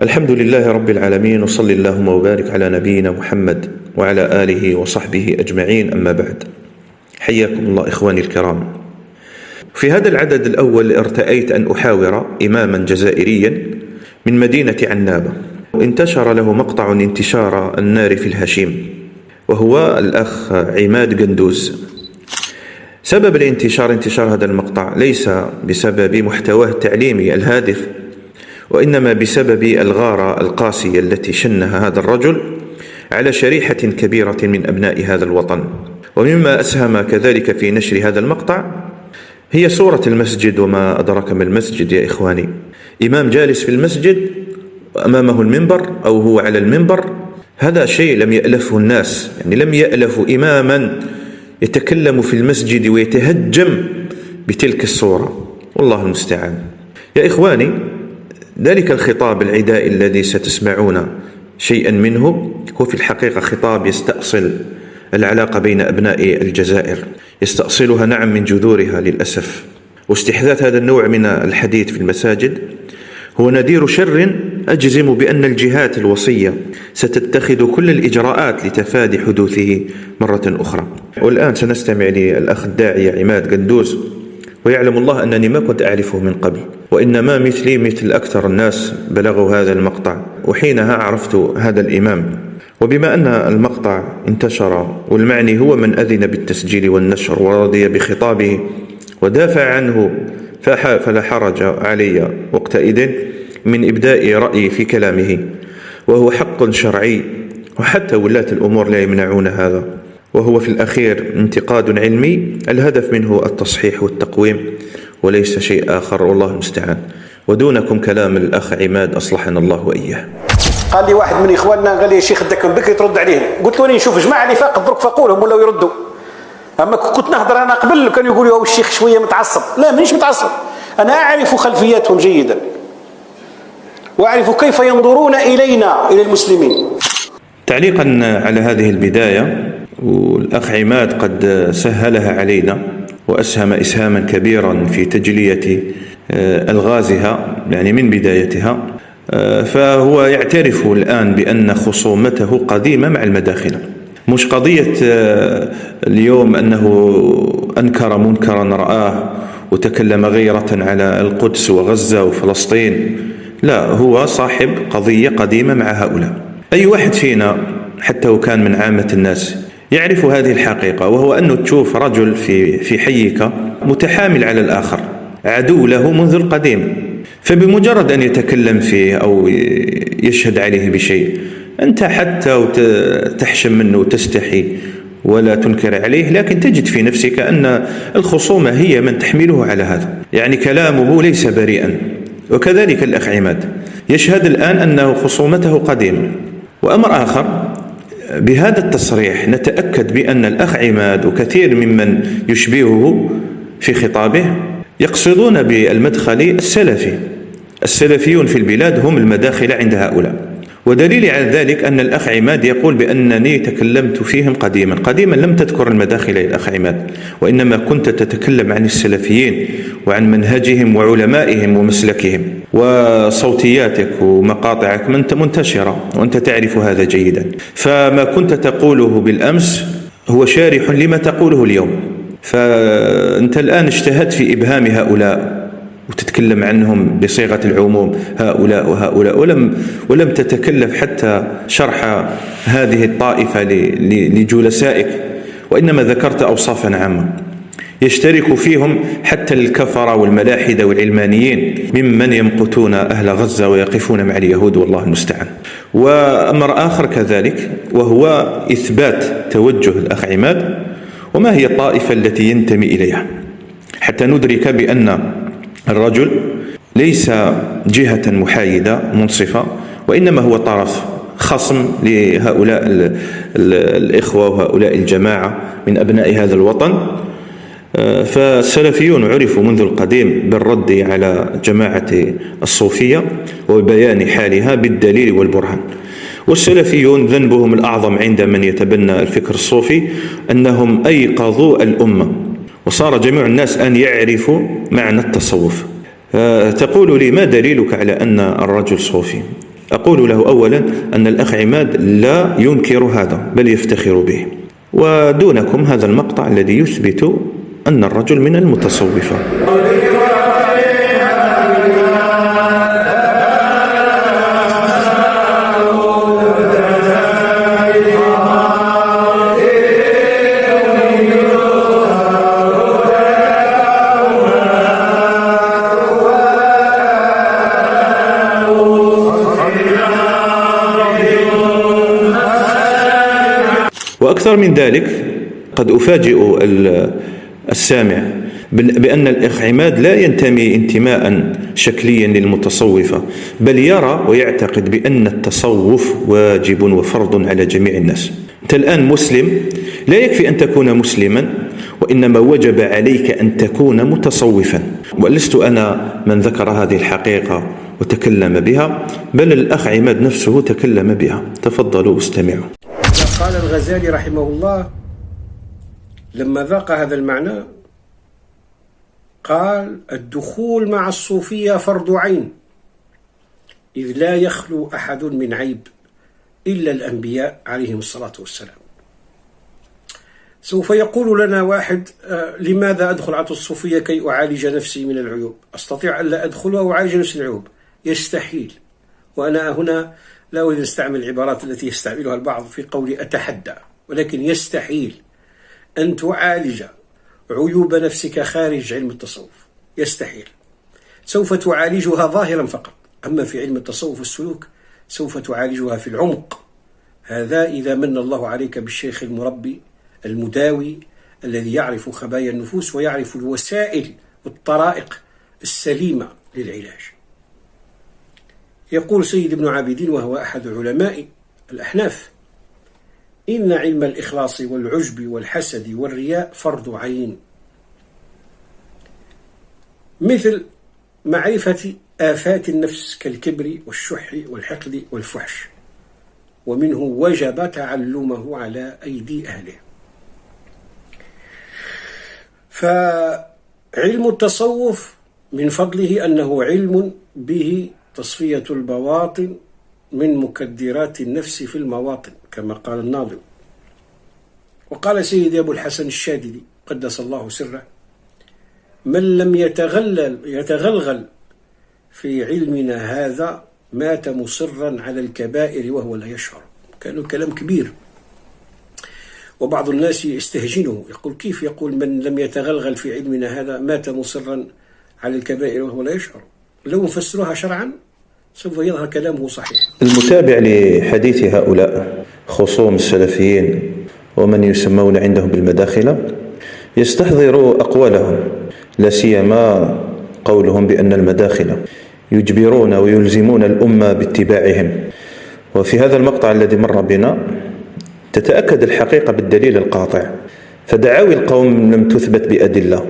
الحمد لله رب العالمين، وصلى اللهم وبارك على نبينا محمد وعلى آله وصحبه أجمعين، أما بعد. حياكم الله إخواني الكرام. في هذا العدد الأول ارتأيت أن أحاور إماما جزائريا من مدينة عنابة، انتشر له مقطع انتشار النار في الهشيم، وهو الأخ عماد قندوز. سبب انتشار هذا المقطع ليس بسبب محتواه التعليمي الهادف، وإنما بسبب الغارة القاسية التي شنها هذا الرجل على شريحة كبيرة من أبناء هذا الوطن. ومما أسهم كذلك في نشر هذا المقطع هي صورة المسجد، وما أدرك ما المسجد يا إخواني. إمام جالس في المسجد أمامه المنبر أو هو على المنبر، هذا شيء لم يألفه الناس، يعني لم يألفوا إماما يتكلم في المسجد ويتهجم بتلك الصورة، والله المستعان. يا إخواني، ذلك الخطاب العدائي الذي ستسمعون شيئا منه هو في الحقيقة خطاب يستأصل العلاقة بين أبناء الجزائر، يستأصلها نعم من جذورها للأسف. واستحداث هذا النوع من الحديث في المساجد هو نذير شر أجزم بأن الجهات الوصية ستتخذ كل الإجراءات لتفادي حدوثه مرة أخرى. والآن سنستمع للأخ الداعية عماد قندوز، ويعلم الله أنني ما كنت أعرفه من قبل، وإنما مثلي مثل أكثر الناس بلغوا هذا المقطع، وحينها عرفت هذا الإمام. وبما أن المقطع انتشر والمعني هو من أذن بالتسجيل والنشر ورضي بخطابه ودافع عنه، فلا حرج علي وقتئذ من إبداء رأيي في كلامه، وهو حق شرعي، وحتى ولاة الأمور لا يمنعون هذا، وهو في الأخير انتقاد علمي الهدف منه التصحيح والتقويم وليس شيء آخر، والله المستعان. ودونكم كلام الأخ عماد أصلحنا الله وإياه. قال لي واحد من إخواننا، قال لي يا شيخ بدك من بكري ترد عليه. قلت له نشوف جماعة اللي فاقد درك فقولهم ولا يردوا. أما كنت نهضر أنا قبل كانوا يقولوا يا الشيخ شوية متعصب. لا، مانيش متعصب، أنا أعرف خلفياتهم جيدا وأعرف كيف ينظرون إلينا إلى المسلمين. تعليقا على هذه البداية، والأخ عماد قد سهلها علينا وأسهم إسهاما كبيرا في تجلية ألغازها، يعني من بدايتها. فهو يعترف الآن بأن خصومته قديمة مع المداخلة، مش قضية اليوم أنه أنكر منكرا رآه وتكلم غيرة على القدس وغزة وفلسطين، لا، هو صاحب قضية قديمة مع هؤلاء. أي واحد فينا حتى وكان من عامة الناس يعرف هذه الحقيقة، وهو أنه تشوف رجل في حيك متحامل على الآخر، عدو له منذ القديم، فبمجرد أن يتكلم فيه أو يشهد عليه بشيء أنت حتى تحشم منه وتستحي ولا تنكر عليه، لكن تجد في نفسك أن الخصومة هي من تحمله على هذا، يعني كلامه ليس بريئا. وكذلك الأخ عماد يشهد الآن أنه خصومته قديمة. وأمر آخر، بهذا التصريح نتأكد بأن الأخ عماد وكثير ممن يشبهه في خطابه يقصدون بالمدخل السلفي. السلفيون في البلاد هم المداخل عند هؤلاء، ودليل على ذلك أن الأخ عماد يقول بأنني تكلمت فيهم قديما لم تذكر المداخل الأخ عماد، وإنما كنت تتكلم عن السلفيين وعن منهجهم وعلمائهم ومسلكهم، وصوتياتك ومقاطعك منتشرة وأنت تعرف هذا جيدا. فما كنت تقوله بالأمس هو شارح لما تقوله اليوم، فأنت الآن اجتهدت في إبهام هؤلاء وتتكلم عنهم بصيغة العموم، هؤلاء وهؤلاء، ولم تتكلف حتى شرح هذه الطائفة لجلسائك، وإنما ذكرت أوصافا عامة يشترك فيهم حتى الكفرة والملاحدة والعلمانيين ممن يمقتون أهل غزة ويقفون مع اليهود، والله المستعان. وأمر آخر كذلك، وهو إثبات توجه الأخ عماد وما هي الطائفة التي ينتمي إليها، حتى ندرك بأن الرجل ليس جهة محايدة منصفة، وإنما هو طرف خصم لهؤلاء الإخوة وهؤلاء الجماعة من أبناء هذا الوطن. فالسلفيون عرفوا منذ القديم بالرد على جماعة الصوفية وبيان حالها بالدليل والبرهان. والسلفيون ذنبهم الأعظم عند من يتبنى الفكر الصوفي أنهم أيقظوا الأمة، وصار جميع الناس أن يعرفوا معنى التصوف. تقول لي ما دليلك على أن الرجل صوفي؟ أقول له أولا أن الأخ عماد لا ينكر هذا بل يفتخر به، ودونكم هذا المقطع الذي يثبت أن الرجل من المتصوفة. وأكثر من ذلك قد أفاجئ السامع بأن الأخ عماد لا ينتمي انتماء شكليا للمتصوفة، بل يرى ويعتقد بأن التصوف واجب وفرض على جميع الناس. أنت الآن مسلم، لا يكفي أن تكون مسلما، وإنما وجب عليك أن تكون متصوفا. ولست أنا من ذكر هذه الحقيقة وتكلم بها، بل الأخ عماد نفسه تكلم بها. تفضلوا استمعوا. قال الغزالي رحمه الله لما ذاق هذا المعنى قال: الدخول مع الصوفية فرض عين، إذ لا يخلو أحد من عيب إلا الأنبياء عليهم الصلاة والسلام. سوف يقول لنا واحد: لماذا أدخل على الصوفية كي أعالج نفسي من العيوب؟ أستطيع أن لا أدخلها وأعالج نفسي من العيوب؟ يستحيل. وأنا هنا لا أريد أن أستعمل العبارات التي يستعملها البعض في قولي أتحدى، ولكن يستحيل أن تعالج عيوب نفسك خارج علم التصوف، يستحيل. سوف تعالجها ظاهرا فقط، أما في علم التصوف والسلوك سوف تعالجها في العمق. هذا إذا من الله عليك بالشيخ المربي المداوي الذي يعرف خبايا النفوس ويعرف الوسائل والطرائق السليمة للعلاج. يقول سيد ابن عابدين وهو أحد علماء الأحناف: إن علم الإخلاص والعجب والحسد والرياء فرض عين، مثل معرفة آفات النفس كالكبر والشح والحقد والفحش، ومنه وجب تعلمه على أيدي أهله. فعلم التصوف من فضله أنه علم به تصفية البواطن من مكدرات النفس في المواطن كما قال الناظم. وقال سيدي أبو الحسن الشاذلي قدس الله سره: من لم يتغلغل في علمنا هذا مات مصرا على الكبائر وهو لا يشعر. كان كلام كبير، وبعض الناس يستهجنه، يقول: كيف يقول من لم يتغلغل في علمنا هذا مات مصرا على الكبائر وهو لا يشعر؟ لو نفسروها شرعا سوف يظهر كلامه صحيح. المتابع لحديث هؤلاء خصوم السلفيين ومن يسمون عندهم بالمداخلة يستحضر أقوالهم، لا سيما قولهم بأن المداخلة يجبرون ويلزمون الأمة باتباعهم. وفي هذا المقطع الذي مر بنا تتأكد الحقيقة بالدليل القاطع، فدعاوي القوم لم تثبت بأدلة.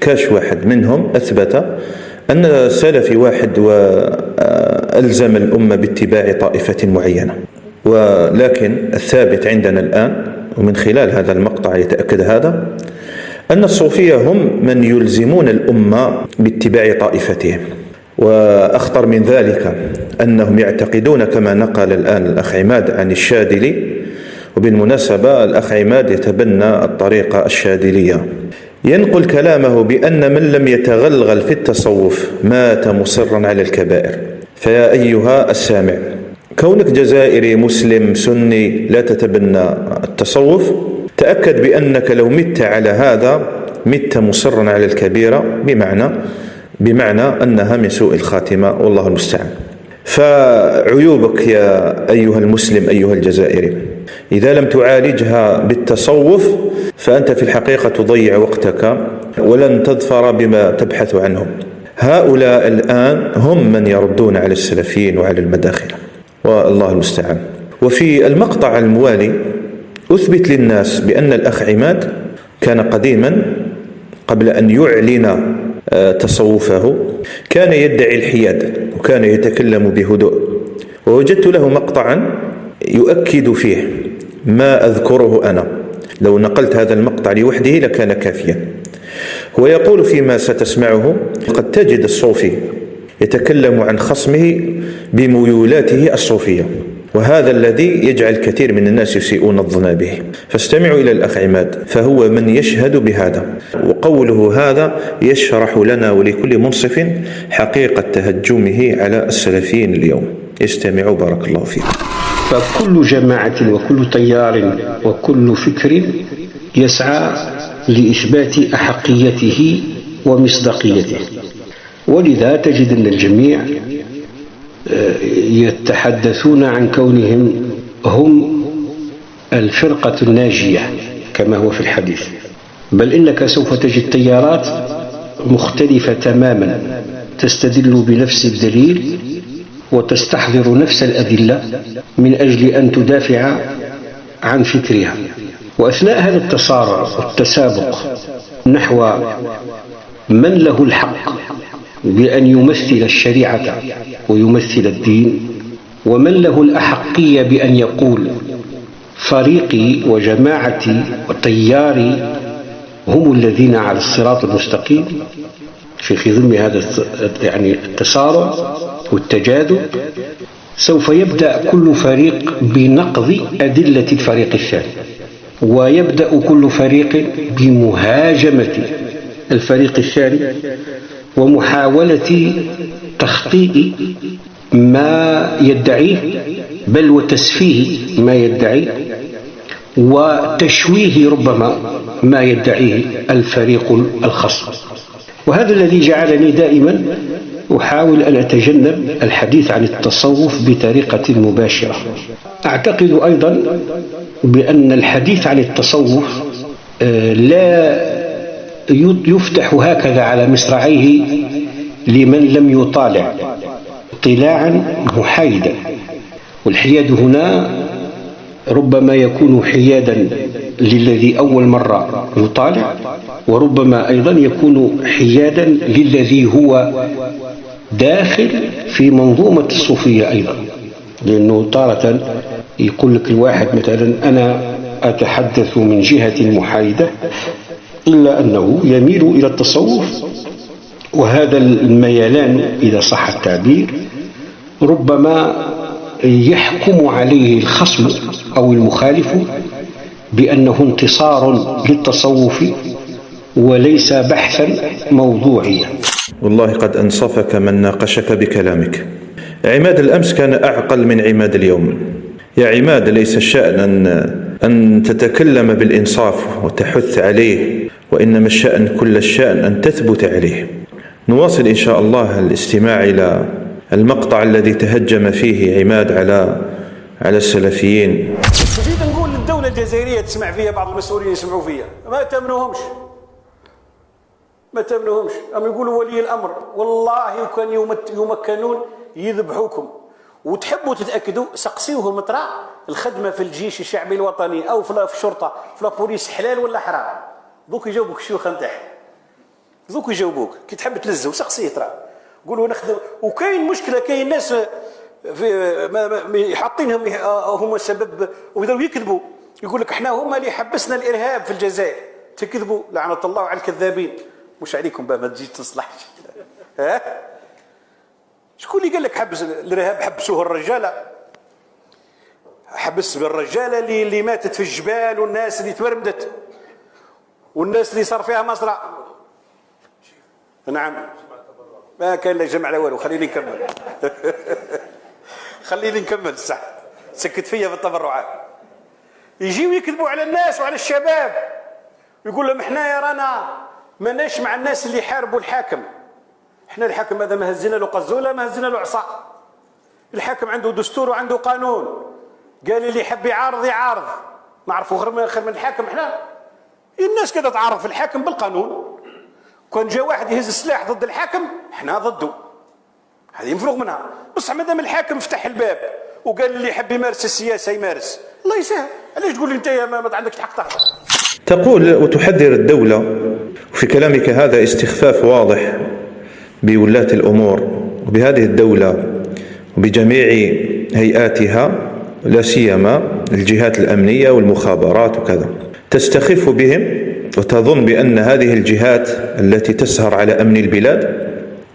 كاش واحد منهم أثبت أن سلفي واحد وألزم الأمة باتباع طائفة معينة، ولكن الثابت عندنا الآن ومن خلال هذا المقطع يتأكد هذا، أن الصوفية هم من يلزمون الأمة باتباع طائفتهم. وأخطر من ذلك أنهم يعتقدون كما نقل الآن الأخ عماد عن الشاذلي، وبالمناسبة الأخ عماد يتبنى الطريقة الشاذلية، ينقل كلامه بأن من لم يتغلغل في التصوف مات مصرا على الكبائر. فيا أيها السامع، كونك جزائري مسلم سني لا تتبنى التصوف، تأكد بأنك لو مت على هذا مت مصرا على الكبيرة، بمعنى أنها من سوء الخاتمة، والله المستعان. فعيوبك يا أيها المسلم أيها الجزائري إذا لم تعالجها بالتصوف فأنت في الحقيقة تضيع وقتك ولن تظفر بما تبحث عنه. هؤلاء الآن هم من يردون على السلفيين وعلى المداخلة، والله المستعان. وفي المقطع الموالي أثبت للناس بأن الأخ عماد كان قديما قبل أن يعلن تصوفه كان يدعي الحياد وكان يتكلم بهدوء، ووجدت له مقطعا يؤكد فيه ما أذكره أنا. لو نقلت هذا المقطع لوحده لكان كافيا. هو يقول فيما ستسمعه: قد تجد الصوفي يتكلم عن خصمه بميولاته الصوفية، وهذا الذي يجعل كثير من الناس يسيئون الظن به. فاستمعوا إلى الأخ عماد، فهو من يشهد بهذا، وقوله هذا يشرح لنا ولكل منصف حقيقة تهجمه على السلفيين اليوم. استمعوا بارك الله فيكم. فكل جماعة وكل تيار وكل فكر يسعى لإثبات أحقيته ومصداقيته، ولذا تجد أن الجميع يتحدثون عن كونهم هم الفرقة الناجية كما هو في الحديث، بل إنك سوف تجد تيارات مختلفة تماما تستدل بنفس الدليل وتستحضر نفس الأدلة من أجل أن تدافع عن فكرها. وأثناء هذا التصارع والتسابق نحو من له الحق بأن يمثل الشريعة ويمثل الدين، ومن له الأحقية بأن يقول فريقي وجماعتي وتياري هم الذين على الصراط المستقيم، في خضم هذا التصارع والتجاذب سوف يبدأ كل فريق بنقض أدلة الفريق الثاني، ويبدأ كل فريق بمهاجمة الفريق الثاني ومحاولة تخطيء ما يدعيه، بل وتسفيه ما يدعيه، وتشويه ربما ما يدعيه الفريق الخصم. وهذا الذي جعلني دائما أحاول أن أتجنب الحديث عن التصوف بطريقة مباشرة. أعتقد أيضا بأن الحديث عن التصوف لا يفتح هكذا على مصراعيه لمن لم يطالع اطلاعا محايدا، والحياد هنا ربما يكون حيادا للذي أول مرة يطالع، وربما أيضا يكون حيادا للذي هو داخل في منظومة الصوفية أيضا، لأنه تارة يقول لك الواحد مثلا أنا أتحدث من جهة محايدة، إلا أنه يميل إلى التصوف، وهذا الميلان إذا صح التعبير ربما يحكم عليه الخصم أو المخالف بأنه انتصار للتصوف وليس بحثا موضوعيا. والله قد أنصفك من ناقشك بكلامك. عماد الأمس كان أعقل من عماد اليوم. يا عماد، ليس الشأن أن تتكلم بالإنصاف وتحث عليه، وإنما الشأن كل الشأن أن تثبت عليه. نواصل إن شاء الله الاستماع إلى المقطع الذي تهجم فيه عماد على السلفيين. جيت نقول للدولة الجزائرية تسمع فيها بعض المسؤولين يسمعوا فيها، ما تأمنوهمش، أم يقولوا ولي الأمر والله وكان يمكنون يذبحوكم. وتحبوا تتأكدوا سقسيوهم ترى الخدمة في الجيش الشعبي الوطني أو في الشرطة في البوليس حلال ولا حرام؟ دوك يجاوبوك الشيوخ نتاعهم، دوك يجاوبوك كي تحب تلزو سقسيه ترى قولوا نخدم. وكاين مشكلة، كاين ناس في حاطينهم هم السبب ويبداو يكذبوا، يقول لك احنا هم اللي حبسنا الإرهاب في الجزائر. تكذبوا لعنة الله على الكذابين. مش عليكم بقى ما تجي تصلحش. ها شكون اللي قال لك حبس الإرهاب؟ حبسوه الرجالة، حبس بالرجالة اللي ماتت في الجبال، والناس اللي تورمدت، والناس اللي صار فيها مصرع. نعم ما كان لا جمع لا والو. خليني نكمل. خليني نكمل. صح سكت فيا في التبرعات. يجيو يكذبوا على الناس وعلى الشباب، يقول لهم احنا يا رانا ماناش مع الناس اللي يحاربوا الحاكم. احنا الحاكم هذا ما هزنا له قزوله، ما هزنا له عصا. الحاكم عنده دستور وعنده قانون، قال اللي يحب يعارض يعارض. نعرفوا خير من الحاكم احنا. الناس كده تعارض في الحاكم بالقانون. كان جاء واحد يهز السلاح ضد الحاكم احنا ضده، هذه مفروغ منها. بصح مادام الحاكم فتح الباب وقال اللي يحب يمارس السياسه يمارس، الله يسهل. علاش تقول لي انت ما عندكش حق تحضر؟ تقول وتحذر الدولة، وفي كلامك هذا استخفاف واضح بولاة الأمور وبهذه الدولة وبجميع هيئاتها، لا سيما الجهات الأمنية والمخابرات وكذا. تستخف بهم وتظن بأن هذه الجهات التي تسهر على أمن البلاد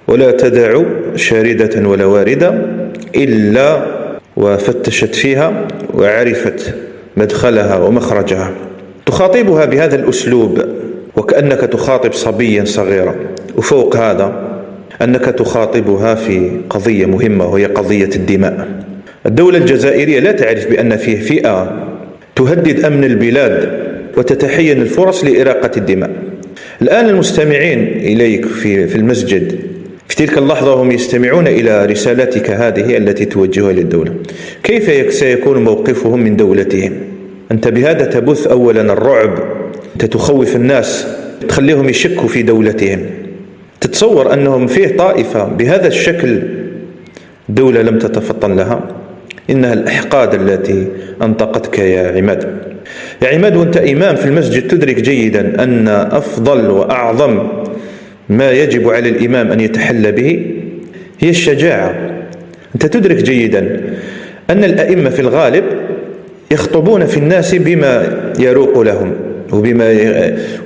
ولا تدع شاردة ولا واردة إلا وفتشت فيها وعرفت مدخلها ومخرجها. تخاطبها بهذا الأسلوب وكأنك تخاطب صبيا صغيرا، وفوق هذا أنك تخاطبها في قضية مهمة وهي قضية الدماء. الدولة الجزائرية لا تعرف بأن فيه فئة تهدد أمن البلاد وتتحين الفرص لإراقة الدماء. الآن المستمعين إليك في المسجد في تلك اللحظة هم يستمعون إلى رسالتك هذه التي توجهها للدولة. كيف سيكون موقفهم من دولتهم؟ أنت بهذا تبث أولا الرعب، أنت تخوف الناس، تخليهم يشكوا في دولتهم. تتصور أنهم فيه طائفة بهذا الشكل دولة لم تتفطن لها؟ إنها الأحقاد التي أنطقتك يا عماد. يا عماد، وأنت إمام في المسجد تدرك جيدا أن أفضل وأعظم ما يجب على الإمام أن يتحلى به هي الشجاعة. أنت تدرك جيدا أن الأئمة في الغالب يخطبون في الناس بما يروق لهم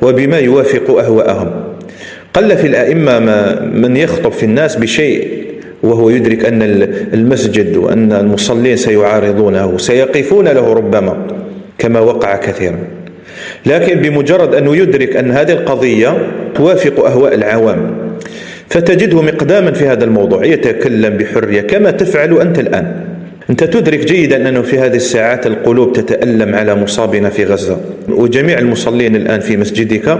وبما يوافق أهواءهم. قل في الأئمة من يخطب في الناس بشيء وهو يدرك أن المسجد وأن المصلين سيعارضونه سيقفون له ربما كما وقع كثيرا. لكن بمجرد أنه يدرك أن هذه القضية توافق أهواء العوام فتجده مقداما في هذا الموضوع، يتكلم بحرية كما تفعل أنت الآن. أنت تدرك جيدا أنه في هذه الساعات القلوب تتألم على مصابنا في غزة، وجميع المصلين الآن في مسجدك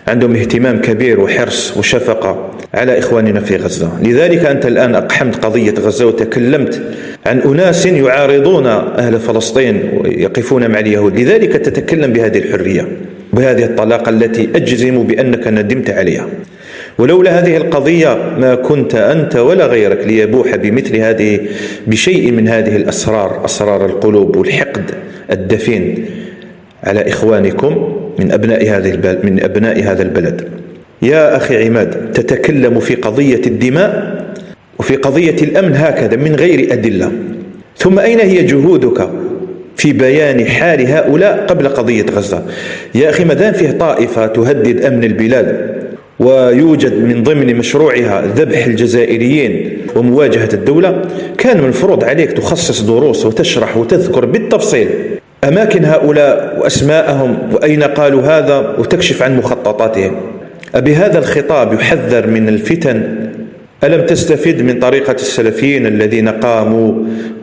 عندهم اهتمام كبير وحرص وشفقة على إخواننا في غزة. لذلك أنت الآن أقحمت قضية غزة وتكلمت عن أناس يعارضون أهل فلسطين ويقفون مع اليهود. لذلك تتكلم بهذه الحرية بهذه الطلاقة التي أجزم بأنك ندمت عليها. ولولا هذه القضية ما كنت أنت ولا غيرك ليبوح بمثل هذه بشيء من هذه الأسرار، أسرار القلوب والحقد الدفين على إخوانكم من أبناء هذا البلد. يا أخي عماد، تتكلم في قضية الدماء وفي قضية الأمن هكذا من غير أدلة، ثم أين هي جهودك في بيان حال هؤلاء قبل قضية غزة؟ يا أخي، ماذا فيه طائفة تهدد أمن البلاد ويوجد من ضمن مشروعها ذبح الجزائريين ومواجهة الدولة، كان من الفروض عليك تخصص دروس وتشرح وتذكر بالتفصيل أماكن هؤلاء وأسماءهم وأين قالوا هذا وتكشف عن مخططاتهم. أبهذا الخطاب يحذر من الفتن؟ ألم تستفد من طريقة السلفيين الذين قاموا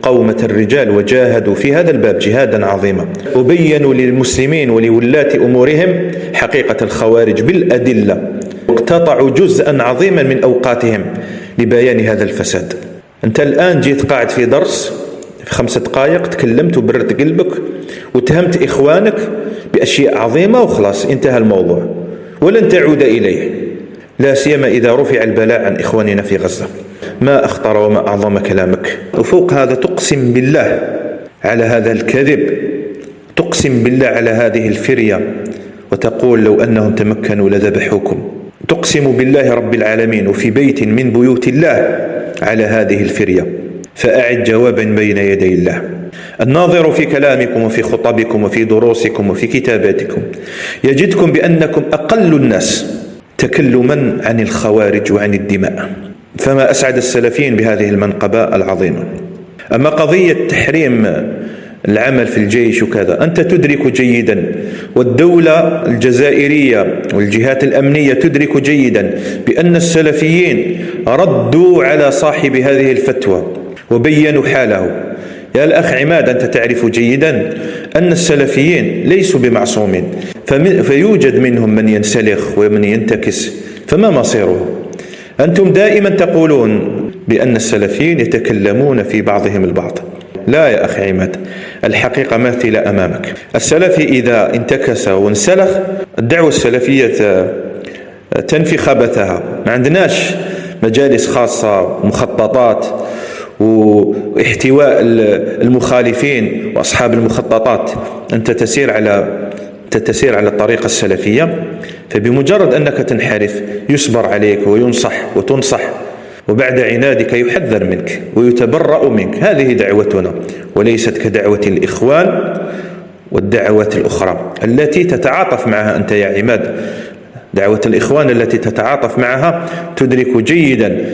قومة الرجال وجاهدوا في هذا الباب جهادا عظيما وبينوا للمسلمين ولولاة أمورهم حقيقة الخوارج بالأدلة، واقتطعوا جزءا عظيما من أوقاتهم لبيان هذا الفساد؟ أنت الآن جيت قاعد في درس في 5 دقائق تكلمت وبررت قلبك واتهمت إخوانك بأشياء عظيمة وخلاص انتهى الموضوع ولن تعود إليه، لا سيما إذا رفع البلاء عن إخواننا في غزة. ما أخطر وما أعظم كلامك. وفوق هذا تقسم بالله على هذا الكذب، تقسم بالله على هذه الفرية وتقول لو أنهم تمكنوا لذبحوكم. تقسم بالله رب العالمين وفي بيت من بيوت الله على هذه الفرية، فأعد جوابا بين يدي الله. الناظر في كلامكم وفي خطبكم وفي دروسكم وفي كتاباتكم يجدكم بأنكم أقل الناس تكلما عن الخوارج وعن الدماء، فما أسعد السلفيين بهذه المنقبة العظيمة. أما قضية تحريم العمل في الجيش وكذا، أنت تدرك جيدا والدولة الجزائرية والجهات الأمنية تدرك جيدا بأن السلفيين ردوا على صاحب هذه الفتوى وبينوا حاله. يا الأخ عماد، أنت تعرف جيدا أن السلفيين ليسوا بمعصومين، فيوجد منهم من ينسلخ ومن ينتكس، فما مصيره؟ أنتم دائما تقولون بأن السلفيين يتكلمون في بعضهم البعض. لا يا أخي عماد، الحقيقة ماثلة أمامك. السلفي إذا انتكس وانسلخ الدعوة السلفية تنفي خبثها. ما عندناش مجالس خاصة مخططات واحتواء المخالفين وأصحاب المخططات. أنت تسير على الطريقة السلفية، فبمجرد أنك تنحرف يصبر عليك وينصح وتنصح، وبعد عنادك يحذر منك ويتبرأ منك. هذه دعوتنا وليست كدعوة الإخوان والدعوات الأخرى التي تتعاطف معها أنت يا عماد. دعوة الإخوان التي تتعاطف معها تدرك جيدا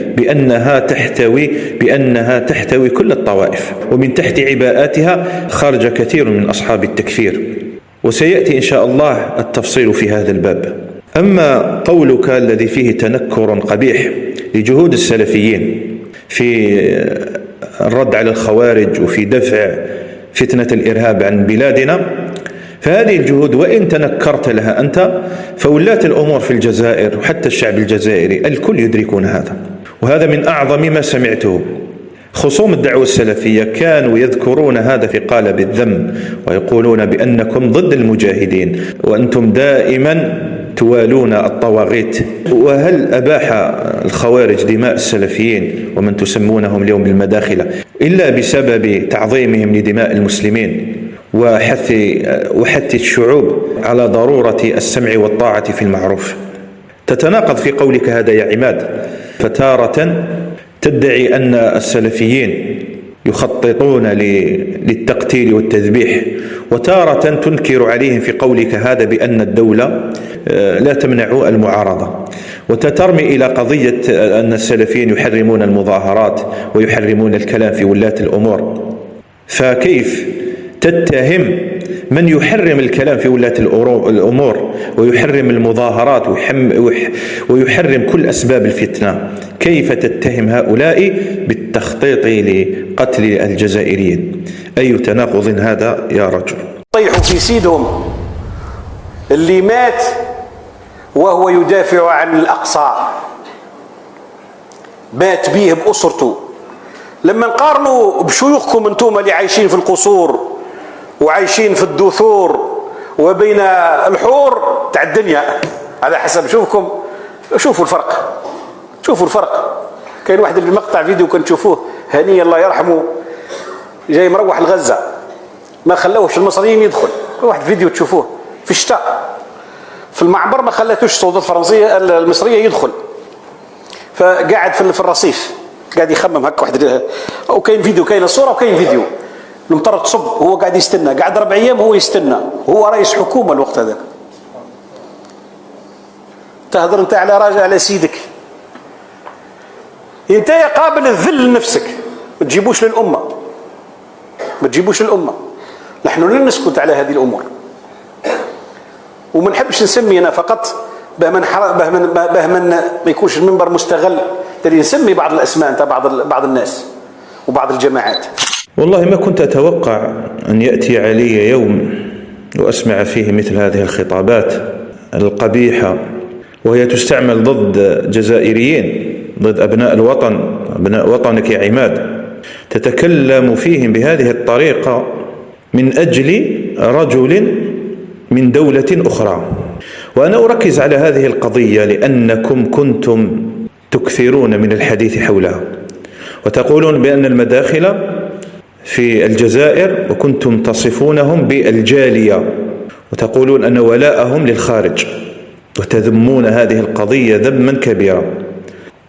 بأنها تحتوي كل الطوائف، ومن تحت عباءاتها خرج كثير من أصحاب التكفير، وسيأتي إن شاء الله التفصيل في هذا الباب. أما قولك الذي فيه تنكر قبيح لجهود السلفيين في الرد على الخوارج وفي دفع فتنة الإرهاب عن بلادنا، فهذه الجهود وإن تنكرت لها أنت فولاة الأمور في الجزائر وحتى الشعب الجزائري الكل يدركون هذا، وهذا من أعظم ما سمعته. خصوم الدعوة السلفية كانوا يذكرون هذا في قالب الذم، ويقولون بأنكم ضد المجاهدين وأنتم دائما توالون الطواغيت. وهل أباح الخوارج دماء السلفيين ومن تسمونهم اليوم بالمداخلة إلا بسبب تعظيمهم لدماء المسلمين وحث الشعوب على ضرورة السمع والطاعة في المعروف؟ تتناقض في قولك هذا يا عماد، فتارة تدعي أن السلفيين يخططون للتقتيل والتذبيح، وتارة تنكر عليهم في قولك هذا بأن الدولة لا تمنع المعارضة، وتترمي إلى قضية أن السلفيين يحرمون المظاهرات ويحرمون الكلام في ولاة الأمور. فكيف تتهم من يحرم الكلام في ولاة الأمور ويحرم المظاهرات ويحرم كل أسباب الفتنة؟ كيف تتهم هؤلاء بالتخطيط لقتل الجزائريين؟ أي تناقض هذا يا رجل؟ طيحوا في سيدهم اللي مات وهو يدافع عن الأقصى، مات به بأسرته. لما نقارنوا بشيوخكم انتم اللي عايشين في القصور وعايشين في الدثور وبين الحور تاع الدنيا على حسب شوفكم، شوفوا الفرق. كاين واحد اللي مقطع فيديو كان تشوفوه، هني الله يرحمه جاي مروح لغزة ما خلوش المصريين يدخل، واحد فيديو تشوفوه في الشتاء في المعبر ما خلاتوش السلطات الفرنسية المصرية يدخل، فقاعد في الرصيف قاعد يخمم هكا واحد. وكاين فيديو، كاين الصورة وكاين فيديو، المطر تصب هو قاعد يستنى، قاعد 4 أيام هو يستنى، هو رئيس حكومة الوقت هذا. تهدر انت على راجع على سيدك، انت قابل الذل لنفسك، ما تجيبوش للأمة. نحن لن نسكت على هذه الأمور، وما نحبش نسمي أنا فقط بهمن ما يكونش المنبر مستغل، تري نسمي بعض الأسماء تاع بعض الناس وبعض الجماعات. والله ما كنت أتوقع أن يأتي علي يوم وأسمع فيه مثل هذه الخطابات القبيحة، وهي تستعمل ضد جزائريين، ضد أبناء الوطن، أبناء وطنك يا عماد، تتكلم فيهم بهذه الطريقة من أجل رجل من دولة أخرى. وأنا أركز على هذه القضية لأنكم كنتم تكثرون من الحديث حولها، وتقولون بأن المداخلة في الجزائر وكنتم تصفونهم بالجالية، وتقولون أن ولاءهم للخارج، وتذمون هذه القضية ذما كبيرا.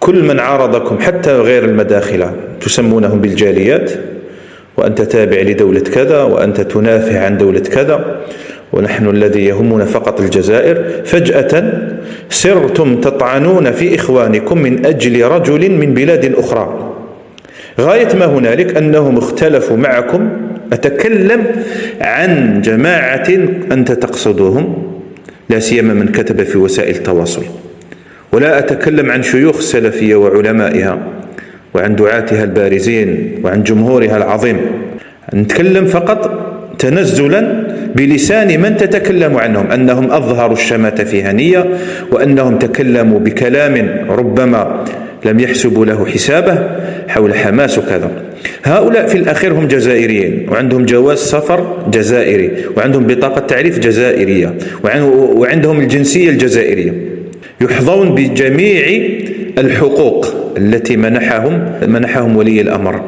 كل من عارضكم حتى غير المداخلة تسمونهم بالجاليات، وأنت تابع لدولة كذا، وأنت تنافع عن دولة كذا، ونحن الذي يهمنا فقط الجزائر. فجأة صرتم تطعنون في إخوانكم من أجل رجل من بلاد أخرى. غاية ما هنالك أنهم اختلفوا معكم. أتكلم عن جماعة أنت تقصدهم، لا سيما من كتب في وسائل التواصل، ولا أتكلم عن شيوخ السلفية وعلمائها وعن دعاتها البارزين وعن جمهورها العظيم. نتكلم فقط تنزلا بلسان من تتكلم عنهم أنهم أظهروا الشماتة في هنية، وأنهم تكلموا بكلام ربما لم يحسبوا له حسابه حول حماس وكذا. هؤلاء في الأخير هم جزائريين، وعندهم جواز سفر جزائري، وعندهم بطاقة تعريف جزائرية، وعندهم الجنسية الجزائرية، يحظون بجميع الحقوق التي منحهم ولي الأمر.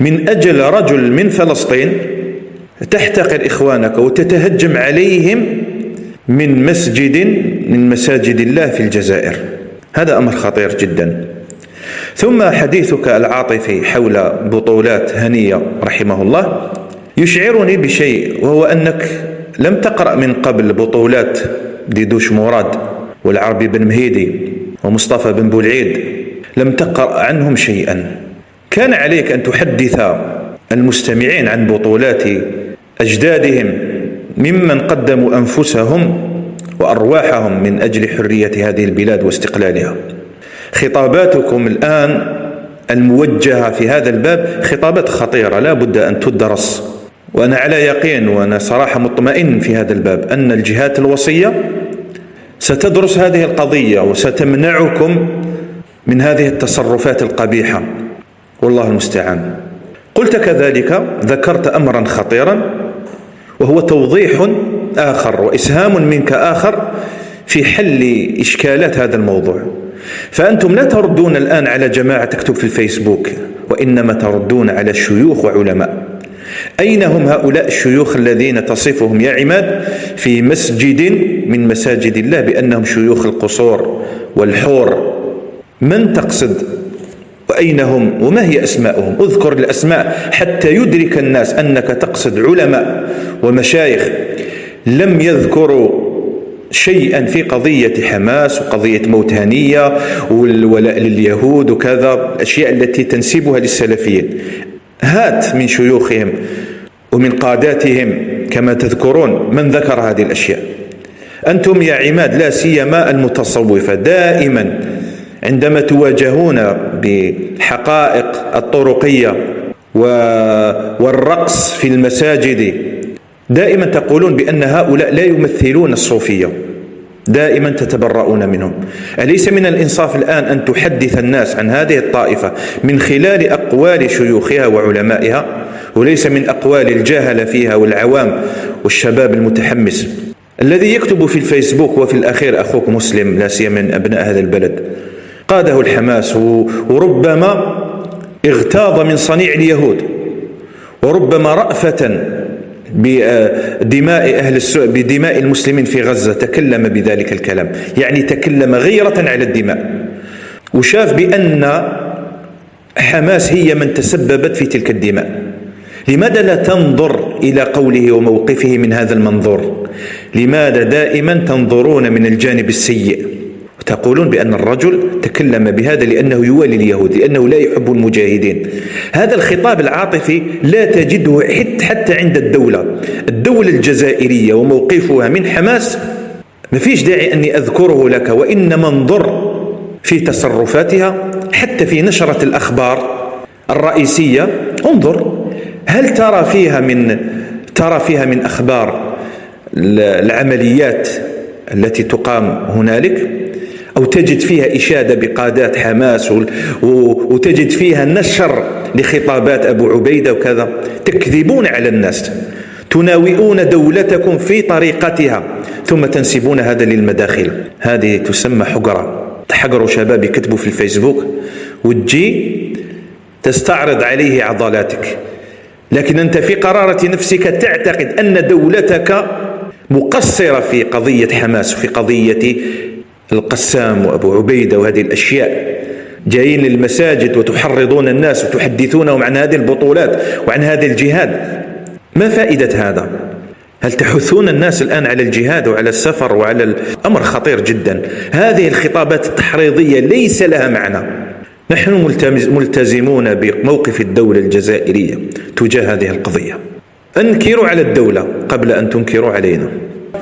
من أجل رجل من فلسطين تحتقر إخوانك وتتهجم عليهم من مسجد من مساجد الله في الجزائر، هذا أمر خطير جدا. ثم حديثك العاطفي حول بطولات هنية رحمه الله يشعرني بشيء، وهو أنك لم تقرأ من قبل بطولات ديدوش مراد والعربي بن مهيدي ومصطفى بن بولعيد لم تقرأ عنهم شيئا. كان عليك أن تحدث المستمعين عن بطولات أجدادهم ممن قدموا أنفسهم وأرواحهم من أجل حرية هذه البلاد واستقلالها. خطاباتكم الآن الموجهة في هذا الباب خطابات خطيرة لا بد أن تدرس، وأنا على يقين وأنا صراحة مطمئن في هذا الباب أن الجهات الوصية ستدرس هذه القضية وستمنعكم من هذه التصرفات القبيحة، والله المستعان. قلت كذلك ذكرت أمرا خطيرا وهو توضيح آخر وإسهام منك آخر في حل إشكالات هذا الموضوع. فأنتم لا تردون الآن على جماعة تكتب في الفيسبوك، وإنما تردون على شيوخ وعلماء. أين هم هؤلاء الشيوخ الذين تصفهم يا عماد في مسجد من مساجد الله بأنهم شيوخ القصور والحور؟ من تقصد وأين هم وما هي أسماؤهم؟ اذكر الأسماء حتى يدرك الناس أنك تقصد علماء ومشايخ لم يذكروا شيئا في قضية حماس وقضية موت هنية والولاء لليهود وكذا الأشياء التي تنسبها للسلفيين. هات من شيوخهم ومن قاداتهم كما تذكرون من ذكر هذه الأشياء. أنتم يا عماد لا سيما المتصوفة دائما عندما تواجهون بحقائق الطرقية والرقص في المساجد دائما تقولون بأن هؤلاء لا يمثلون الصوفية، دائما تتبرؤون منهم. أليس من الإنصاف الآن أن تحدث الناس عن هذه الطائفة من خلال أقوال شيوخها وعلمائها وليس من أقوال الجاهلة فيها والعوام والشباب المتحمس؟ الذي يكتب في الفيسبوك وفي الأخير أخوك مسلم لا سيما من أبناء هذا البلد قاده الحماس وربما اغتاظ من صنيع اليهود وربما رأفة بدماء المسلمين في غزة تكلم بذلك الكلام، يعني تكلم غيرة على الدماء، وشاف بأن حماس هي من تسببت في تلك الدماء. لماذا لا تنظر إلى قوله وموقفه من هذا المنظور؟ لماذا دائما تنظرون من الجانب السيء وتقولون بأن الرجل تكلم بهذا لأنه يوالي اليهود، لأنه لا يحب المجاهدين؟ هذا الخطاب العاطفي لا تجده حتى عند الدولة الجزائرية وموقفها من حماس. ما فيش داعي أني أذكره لك، وإنما انظر في تصرفاتها حتى في نشرة الأخبار الرئيسية. انظر هل ترى فيها من أخبار العمليات التي تقام هنالك، أو تجد فيها إشادة بقادات حماس وتجد فيها نشر لخطابات أبو عبيدة وكذا؟ تكذبون على الناس، تناوئون دولتكم في طريقتها ثم تنسبون هذا للمداخل. هذه تسمى حقرة. تحقروا شباب يكتبوا في الفيسبوك وتجي تستعرض عليه عضلاتك، لكن أنت في قرارة نفسك تعتقد أن دولتك مقصرة في قضية حماس وفي قضية القسام وأبو عبيدة وهذه الأشياء. جايين للمساجد وتحرضون الناس وتحدثونهم عن هذه البطولات وعن هذه الجهاد. ما فائدة هذا؟ هل تحثون الناس الآن على الجهاد وعلى السفر وعلى الأمر خطير جدا. هذه الخطابات التحريضية ليس لها معنى. نحن ملتزمون بموقف الدولة الجزائرية تجاه هذه القضية. أنكروا على الدولة قبل أن تنكروا علينا.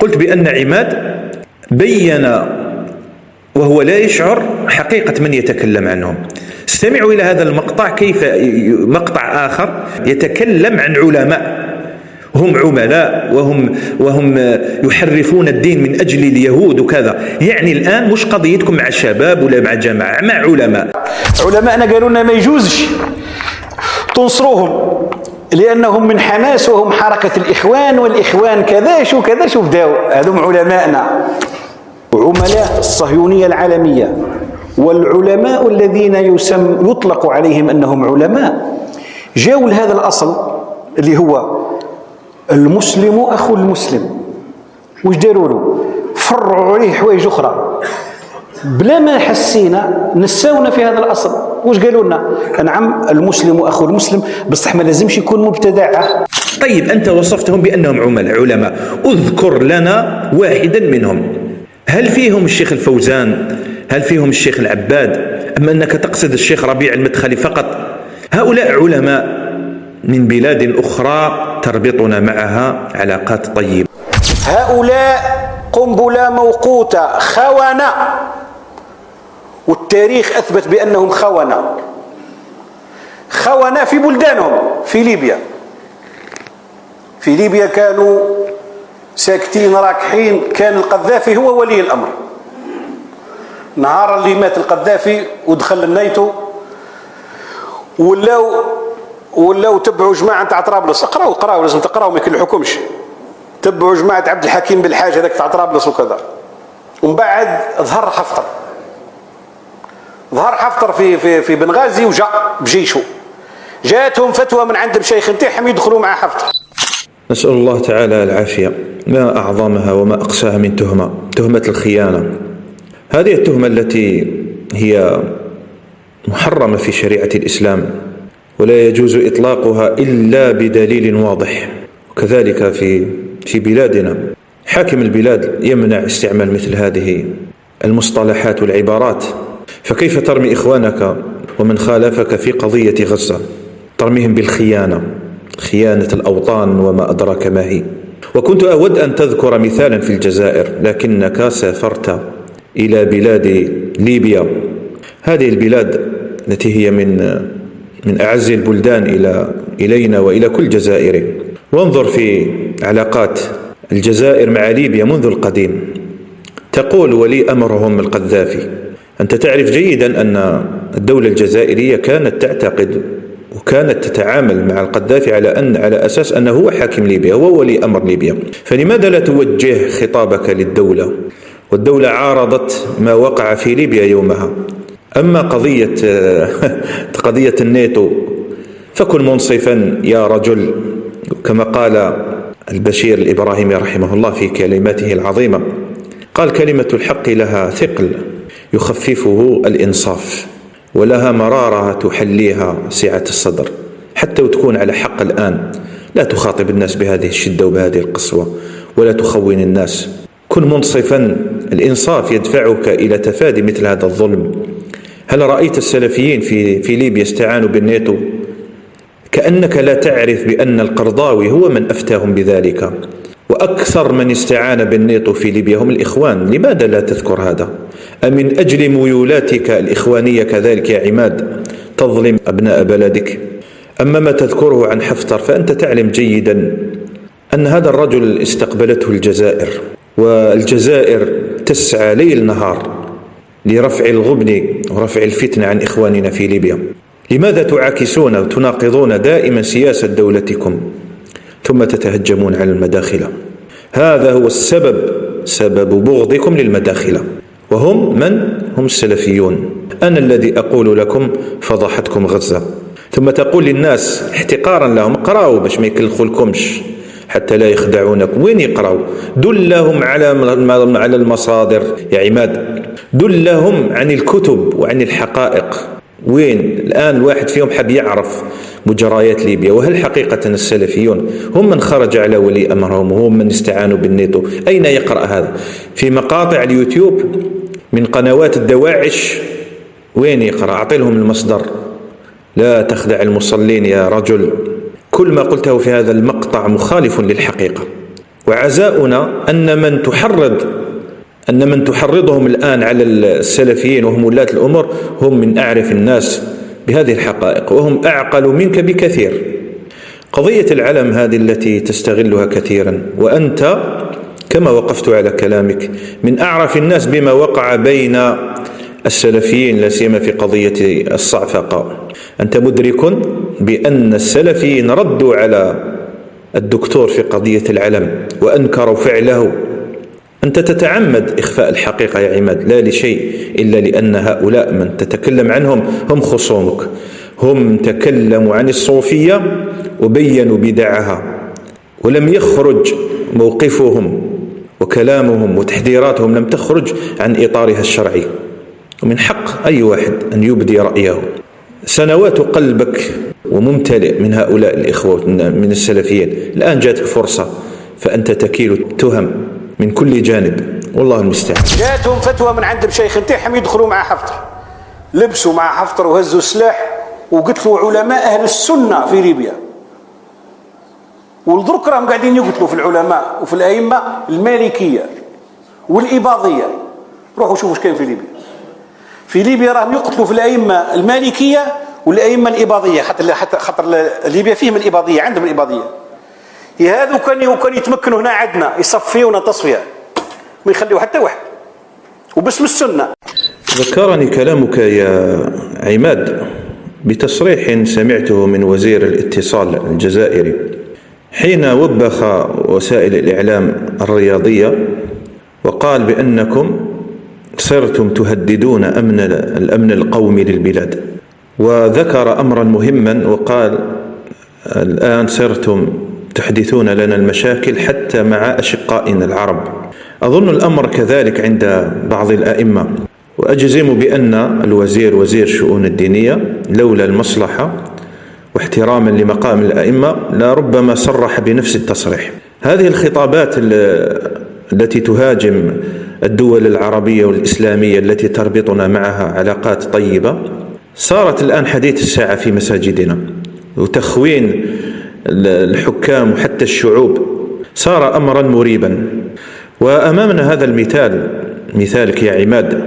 قلت بأن عماد بين وهو لا يشعر حقيقة من يتكلم عنهم. استمعوا إلى هذا المقطع، كيف مقطع آخر يتكلم عن علماء هم عملاء وهم يحرفون الدين من أجل اليهود وكذا. يعني الآن مش قضيتكم مع الشباب ولا مع جماعة، مع علماءنا قالوا لنا ما يجوزش تنصروهم لأنهم من حماس وهم حركة الإخوان، والإخوان كذا شو بداوا. هذم علماءنا عملاء الصهيونية العالمية، والعلماء الذين يطلق عليهم أنهم علماء جاءوا لهذا الأصل اللي هو المسلم أخو المسلم. وش داروا له؟ فرعوا عليه حوايج أخرى بلا ما حسينا، نساونا في هذا الأصل. وش قالوا لنا؟ نعم المسلم أخو المسلم، بصح ما لازمش يكون مبتدع. طيب أنت وصفتهم بأنهم علماء، أذكر لنا واحدا منهم. هل فيهم الشيخ الفوزان؟ هل فيهم الشيخ العباد؟ أم أنك تقصد الشيخ ربيع المدخلي فقط؟ هؤلاء علماء من بلاد أخرى تربطنا معها علاقات طيبة. هؤلاء قنبلة موقوتة، خونة، والتاريخ أثبت بأنهم خونة في بلدانهم. في ليبيا كانوا ساكتين راكحين، كان القذافي هو ولي الأمر. نهار اللي مات القذافي ودخل الناتو ولاو تبعوا جماعة تاع طرابلس. اقراوا لازم تقراوا، ما يكلحكمش. تبعوا جماعة عبد الحكيم بالحاج هذاك تاع طرابلس وكذا. ومن بعد ظهر حفتر في بنغازي وجاء بجيشه. جاءتهم فتوى من عند الشيخ نتاعهم يدخلوا مع حفتر. نسأل الله تعالى العافية. ما أعظمها وما أقساها من تهمة الخيانة. هذه التهمة التي هي محرمة في شريعة الإسلام ولا يجوز إطلاقها إلا بدليل واضح. وكذلك في بلادنا حاكم البلاد يمنع استعمال مثل هذه المصطلحات والعبارات. فكيف ترمي إخوانك ومن خالفك في قضية غزة؟ ترميهم بالخيانة، خيانة الأوطان وما أدراك ما هي. وكنت أود أن تذكر مثالا في الجزائر، لكنك سافرت إلى بلاد ليبيا، هذه البلاد التي هي من أعز البلدان إلينا وإلى كل جزائري. وانظر في علاقات الجزائر مع ليبيا منذ القديم. تقول ولي أمرهم القذافي. أنت تعرف جيدا أن الدولة الجزائرية كانت تعتقد وكانت تتعامل مع القذافي على أساس أنه هو حاكم ليبيا، هو ولي أمر ليبيا. فلماذا لا توجه خطابك للدولة؟ والدولة عارضت ما وقع في ليبيا يومها. أما قضية الناتو فكن منصفا يا رجل، كما قال البشير الإبراهيمي رحمه الله في كلماته العظيمة، قال: كلمة الحق لها ثقل يخففه الإنصاف، ولها مرارة تحليها سعة الصدر. حتى وتكون على حق الآن لا تخاطب الناس بهذه الشدة وبهذه القسوة ولا تخون الناس. كن منصفا، الإنصاف يدفعك إلى تفادي مثل هذا الظلم. هل رأيت السلفيين في ليبيا استعانوا بالناتو؟ كأنك لا تعرف بأن القرضاوي هو من أفتاهم بذلك، وأكثر من استعان بالناتو في ليبيا هم الإخوان. لماذا لا تذكر هذا؟ أمن أجل ميولاتك الإخوانية كذلك يا عماد تظلم أبناء بلدك؟ أما ما تذكره عن حفتر فأنت تعلم جيدا أن هذا الرجل استقبلته الجزائر، والجزائر تسعى ليل نهار لرفع الغبن ورفع الفتنة عن إخواننا في ليبيا. لماذا تعاكسون وتناقضون دائما سياسة دولتكم ثم تتهجمون على المداخلة؟ هذا هو سبب بغضكم للمداخلة، وهم من؟ هم السلفيون. أنا الذي أقول لكم فضحتكم غزة، ثم تقول للناس احتقارا لهم: اقرأوا باش ما يكلخولكمش حتى لا يخدعونكم. وين يقرأوا؟ دلهم على المصادر يا عماد، دلهم عن الكتب وعن الحقائق. وين الآن الواحد فيهم حب يعرف مجريات ليبيا؟ وهل حقيقة السلفيون هم من خرج على ولي أمرهم وهم من استعانوا بالناتو؟ أين يقرأ هذا؟ في مقاطع اليوتيوب من قنوات الدواعش. وين يقرأ؟ أعطي لهم المصدر. لا تخدع المصلين يا رجل. كل ما قلته في هذا المقطع مخالف للحقيقة. وعزاؤنا أن من تحرضهم الآن على السلفيين وهم ولاة الأمور هم من أعرف الناس بهذه الحقائق، وهم أعقل منك بكثير. قضية العلم هذه التي تستغلها كثيرا، وأنت كما وقفت على كلامك من أعرف الناس بما وقع بين السلفيين لا سيما في قضية الصعفقة. أنت مدرك بأن السلفيين ردوا على الدكتور في قضية العلم وأنكروا فعله. أنت تتعمد إخفاء الحقيقة يا عماد، لا لشيء إلا لأن هؤلاء من تتكلم عنهم هم خصومك. هم تكلموا عن الصوفية وبينوا بدعها، ولم يخرج موقفهم وكلامهم وتحذيراتهم لم تخرج عن إطارها الشرعي. ومن حق أي واحد أن يبدي رأيه. سنوات قلبك وممتلئ من هؤلاء الإخوة من السلفيين، الآن جاتك فرصة فأنت تكيل التهم من كل جانب. والله المستعان. جاتهم فتوى من عند الشيخ نتاعهم يدخلوا مع حفتر، لبسوا مع حفتر وهزوا سلاح وقتلوا علماء أهل السنة في ليبيا. والدرك راهم قاعدين يقتلوا في العلماء وفي الأئمة المالكية والإباضية. روحوا شوفوا ايش كاين في ليبيا. في ليبيا راهم يقتلوا في الأئمة المالكية والأئمة الإباضية، خاطر ليبيا فيهم الإباضية، عندهم الإباضية. هذو كان يتمكنوا هنا عندنا يصفيونا تصفية ما يخليوا حتى واحد وباسم السنة. ذكرني كلامك يا عماد بتصريح سمعته من وزير الاتصال الجزائري حين وبخ وسائل الإعلام الرياضية وقال بأنكم صرتم تهددون الأمن القومي للبلاد، وذكر أمرا مهما وقال الآن صرتم تحدثون لنا المشاكل حتى مع أشقائنا العرب. أظن الأمر كذلك عند بعض الأئمة، وأجزم بأن الوزير وزير شؤون الدينية لولا المصلحة واحتراما لمقام الأئمة لربما صرح بنفس التصريح. هذه الخطابات التي تهاجم الدول العربية والإسلامية التي تربطنا معها علاقات طيبة صارت الآن حديث الساعة في مساجدنا، وتخوين الحكام وحتى الشعوب صار أمرا مريبا. وأمامنا هذا المثال، مثالك يا عماد،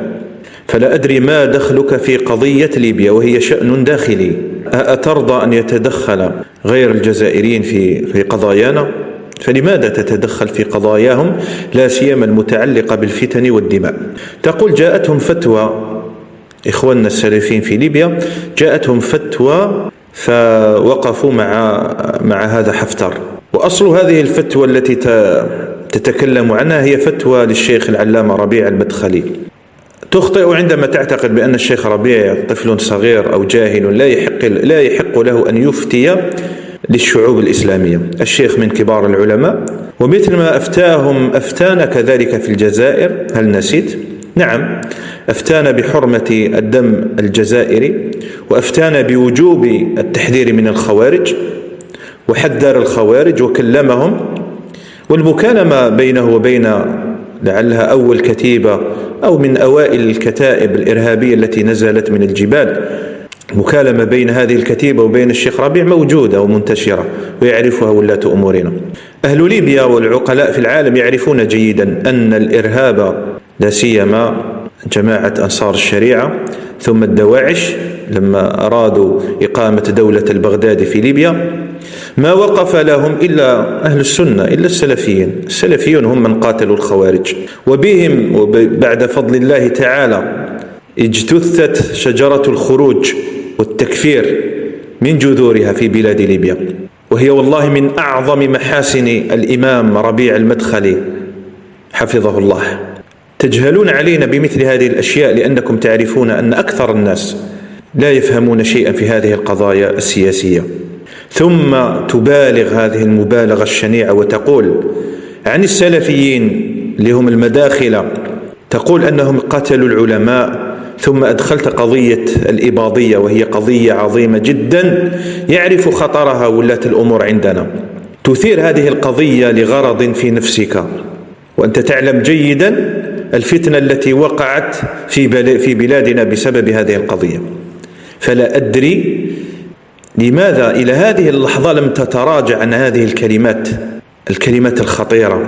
فلا أدري ما دخلك في قضية ليبيا وهي شأن داخلي. أترضى أن يتدخل غير الجزائريين في قضايانا؟ فلماذا تتدخل في قضاياهم لا سيما المتعلقة بالفتن والدماء؟ تقول جاءتهم فتوى إخواننا السلفيين في ليبيا، جاءتهم فتوى فوقفوا مع هذا حفتر. وأصل هذه الفتوى التي تتكلم عنها هي فتوى للشيخ العلامة ربيع المدخلي. تخطئ عندما تعتقد بأن الشيخ ربيع طفل صغير أو جاهل لا يحق له أن يفتي للشعوب الإسلامية. الشيخ من كبار العلماء، ومثل ما أفتانا كذلك في الجزائر، هل نسيت؟ نعم، أفتانا بحرمة الدم الجزائري، وأفتانا بوجوب التحذير من الخوارج، وحذر الخوارج وكلمهم. والمكالمة بينه وبين لعلها أول كتيبة أو من أوائل الكتائب الإرهابية التي نزلت من الجبال، مكالمة بين هذه الكتيبة وبين الشيخ ربيع موجودة ومنتشرة ويعرفها ولاة أمورنا. أهل ليبيا والعقلاء في العالم يعرفون جيدا أن الإرهاب لا سيما جماعة أنصار الشريعة ثم الدواعش لما أرادوا إقامة دولة البغداد في ليبيا ما وقف لهم إلا أهل السنة، إلا السلفيون هم من قاتلوا الخوارج، وبهم وبعد فضل الله تعالى اجتثت شجرة الخروج والتكفير من جذورها في بلاد ليبيا، وهي والله من أعظم محاسن الإمام ربيع المدخلي حفظه الله. تجهلون علينا بمثل هذه الأشياء لأنكم تعرفون أن أكثر الناس لا يفهمون شيئا في هذه القضايا السياسية، ثم تبالغ هذه المبالغة الشنيعة وتقول عن السلفيين اللي هم المداخلة، تقول أنهم قتلوا العلماء، ثم أدخلت قضية الإباضية وهي قضية عظيمة جدا يعرف خطرها ولاة الأمور عندنا. تثير هذه القضية لغرض في نفسك، وأنت تعلم جيدا الفتنة التي وقعت في بلادنا بسبب هذه القضية. فلا أدري لماذا إلى هذه اللحظة لم تتراجع عن هذه الكلمات الخطيرة.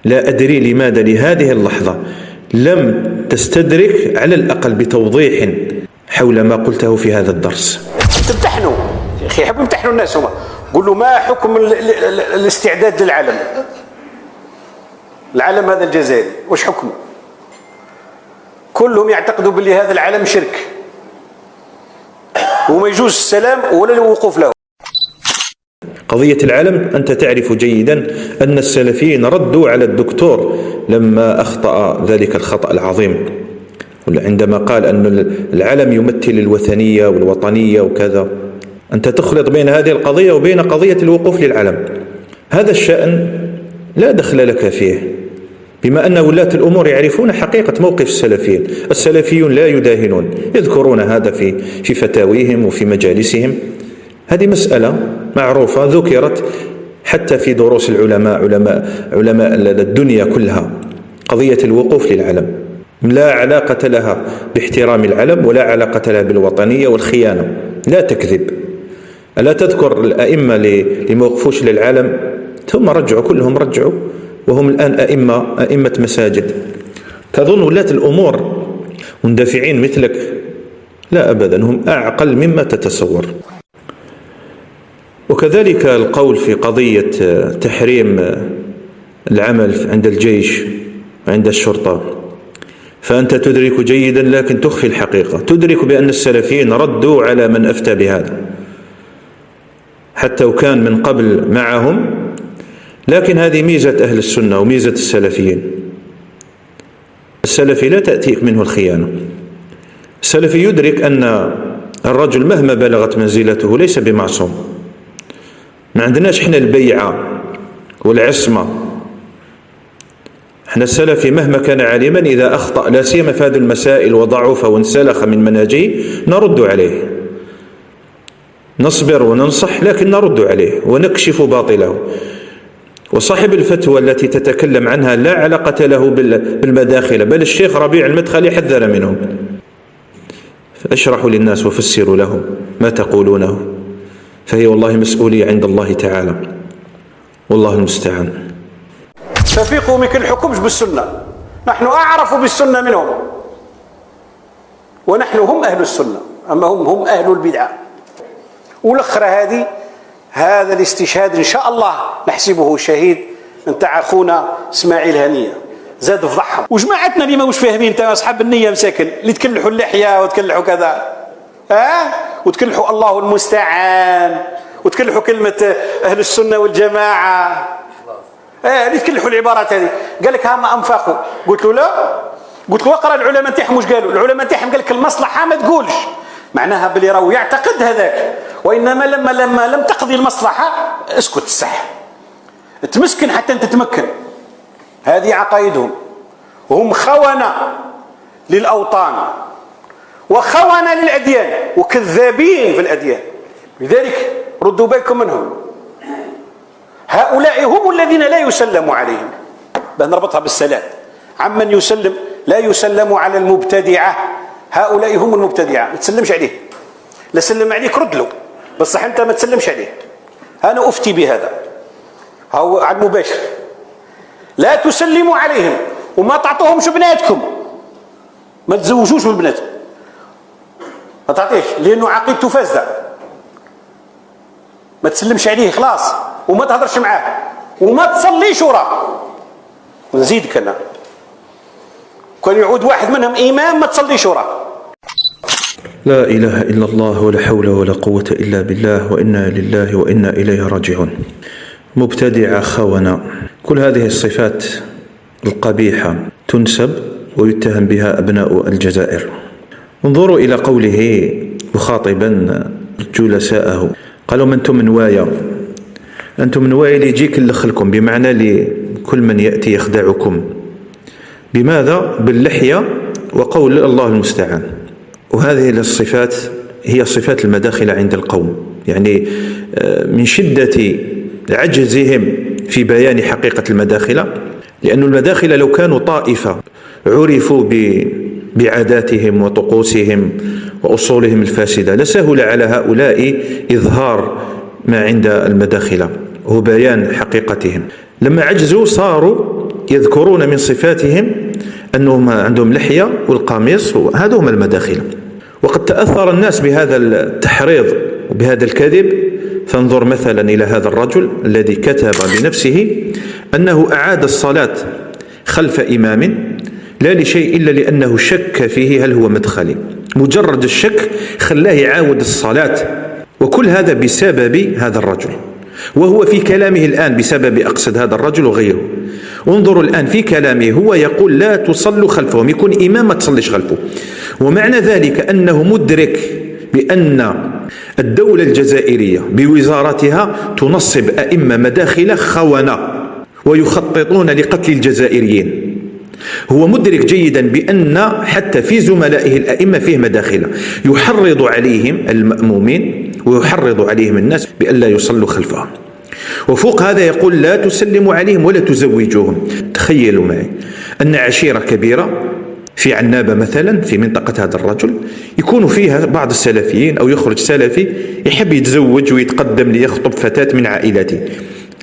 لا أدري لماذا لهذه اللحظة لم تستدرك على الأقل بتوضيح حول ما قلته في هذا الدرس. تمتحنوا يا أخي، يحبوا يمتحنوا الناس. هم قولوا ما حكم الاستعداد للعالم هذا الجزائري، وش حكمه؟ كلهم يعتقدوا باللي هذا العالم شرك وما يجوز السلام ولا الوقوف له. قضية العالم أنت تعرف جيدا أن السلفيين ردوا على الدكتور لما أخطأ ذلك الخطأ العظيم عندما قال أن العلم يمثل الوثنية والوطنية وكذا. أنت تخلط بين هذه القضية وبين قضية الوقوف للعلم. هذا الشأن لا دخل لك فيه، بما أن ولاة الأمور يعرفون حقيقة موقف السلفيين. السلفيون لا يداهنون، يذكرون هذا في فتاويهم وفي مجالسهم. هذه مسألة معروفة ذكرت حتى في دروس علماء الدنيا كلها. قضية الوقوف للعلم، لا علاقة لها باحترام العلم ولا علاقة لها بالوطنية والخيانة. لا تكذب. ألا تذكر الأئمة اللي ما وقفوش للعلم ثم رجعوا، كلهم رجعوا وهم الآن أئمة مساجد. تظن ولاة الأمور مندفعين مثلك؟ لا أبدا، هم أعقل مما تتصور. وكذلك القول في قضية تحريم العمل عند الجيش وعند الشرطة، فأنت تدرك جيدا لكن تخفي الحقيقة. تدرك بأن السلفيين ردوا على من أفتى بهذا حتى وكان من قبل معهم، لكن هذه ميزة أهل السنة وميزة السلفيين. السلفي لا تأتيك منه الخيانة. السلفي يدرك أن الرجل مهما بلغت منزلته ليس بمعصوم. ما عندناش احنا البيعة والعصمة. احنا السلفي مهما كان عالما إذا أخطأ لا سيما في هذه المسائل وضعف وانسلخ من منهجه نرد عليه، نصبر وننصح لكن نرد عليه ونكشف باطله. وصاحب الفتوى التي تتكلم عنها لا علاقة له بالمداخلة، بل الشيخ ربيع المدخلي حذر منهم. فأشرحوا للناس وفسروا لهم ما تقولونه، فهي والله مسؤولية عند الله تعالى، والله المستعان. ففيقوا ما كنحكمش بالسنة، نحن أعرف بالسنة منهم، ونحن هم أهل السنة، أما هم أهل البدعة. والأخرى هذا الاستشهاد إن شاء الله نحسبه شهيد نتاع أخونا إسماعيل هنية، زاد فضحهم. وجماعتنا اللي ما مش فاهمين تاع أصحاب النية مساكن اللي تكلحوا اللحية وتكلحوا كذا، وتكلحوا الله المستعان، وتكلحوا كلمة أهل السنة والجماعة، اللي تكلحوا العبارات هذه. قال لك هما أنفقوا، قلت له لا، قلت له اقرأ العلماء تاعهم واش قالوا. العلماء تاعهم قال لك المصلحة ما تقولش، معناها بلي راهو يعتقد هذاك، وإنما لما لم تقضي المصلحة اسكت الصح، تمسكن حتى أنت تتمكن. هذه عقائدهم، وهم خونة للأوطان وخونة للأديان وكذابين في الأديان. لذلك ردوا بالكم منهم. هؤلاء هم الذين لا يسلم عليهم. نربطها بالسلام، عمن يسلم لا يسلم على المبتدعة. هؤلاء هم المبتدعة، ما تسلمش عليه. لا سلم عليك رد له، بصح أنت ما تسلمش عليه. أنا أفتي بهذا هو على المباشر، لا تسلموا عليهم وما تعطوهمش بناتكم، ما تزوجوش بالبنات، ما تعطيش، لأنه عقيدته فاسدة. ما تسلمش عليه خلاص، وما تهضرش معاه، وما تصليش وراه. ونزيدك أنا، كان يعود واحد منهم إمام ما تصليش وراه. لا إله إلا الله ولا حول ولا قوة إلا بالله، وإنا لله وإنا إليه راجعون. مبتدعة، خونة، كل هذه الصفات القبيحة تنسب ويتهم بها أبناء الجزائر. انظروا إلى قوله مخاطبا جلساءه، قالوا من أنتم من وايا، أنتم من وايا اللي يجيك لخلكم، بمعنى لكل من يأتي يخدعكم. بماذا؟ باللحية وقول الله المستعان. وهذه الصفات هي صفات المداخلة عند القوم، يعني من شدة عجزهم في بيان حقيقة المداخلة، لأن المداخلة لو كانوا طائفة عرفوا بعاداتهم وطقوسهم وأصولهم الفاسدة لسهل على هؤلاء إظهار ما عند المداخلة هو بيان حقيقتهم. لما عجزوا صاروا يذكرون من صفاتهم أنهم عندهم لحية والقميص، وهذا هم المداخلة. وقد تأثر الناس بهذا التحريض وبهذا الكذب. فانظر مثلا إلى هذا الرجل الذي كتب بنفسه أنه أعاد الصلاة خلف إمام لا لشيء إلا لأنه شك فيه هل هو مدخلي. مجرد الشك خلاه يعاود الصلاة، وكل هذا بسبب هذا الرجل. وهو في كلامه الآن بسبب أقصد هذا الرجل وغيره. انظروا الآن في كلامه هو يقول لا تصلوا خلفهم، يكون إمام ما تصليش خلفه. ومعنى ذلك أنه مدرك بأن الدولة الجزائرية بوزارتها تنصب أئمة مداخلة خونة ويخططون لقتل الجزائريين. هو مدرك جيدا بأن حتى في زملائه الأئمة فيه مداخلة، يحرض عليهم المأمومين ويحرض عليهم الناس بأن لا يصلوا خلفهم. وفوق هذا يقول لا تسلموا عليهم ولا تزوجوهم. تخيلوا معي أن عشيرة كبيرة في عنابة مثلا في منطقة هذا الرجل يكون فيها بعض السلفيين أو يخرج سلفي يحب يتزوج ويتقدم ليخطب فتاة من عائلته